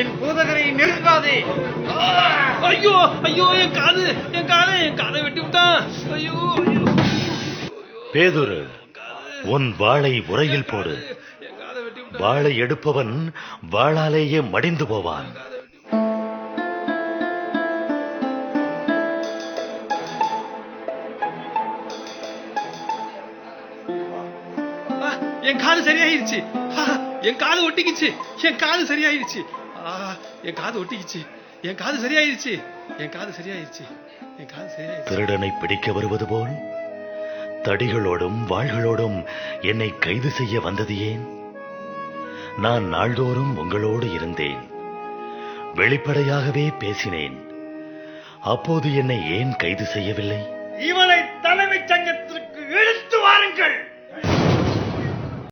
என் பூதகரை நெருங்காதே. ஐயோ ஐயோ, என் காதை வெட்டி விட்டான். ஐயோ பேதுரு, உன் வாளை உரையில் போடு. வாளை எடுப்பவன் வாளாலேயே மடிந்து போவான். என் காது சரியாயிருச்சு. என் காது ஒட்டிக்கிச்சு. என் காது சரியாயிருச்சு. என் காது ஒட்டிக்கிச்சு. என் காது சரியாயிருச்சு. என் காது சரியாயிருச்சு. என் காது சரியாயிருச்சு. திருடனை பிடிக்க வருவது போல் தடிகளோடும் வாள்களோடும் என்னை கைது செய்ய வந்தது ஏன்? நான் நாள்தோறும் உங்களோடு இருந்தேன், வெளிப்படையாகவே பேசினேன். அப்போது என்னை ஏன் கைது செய்யவில்லை? இவனை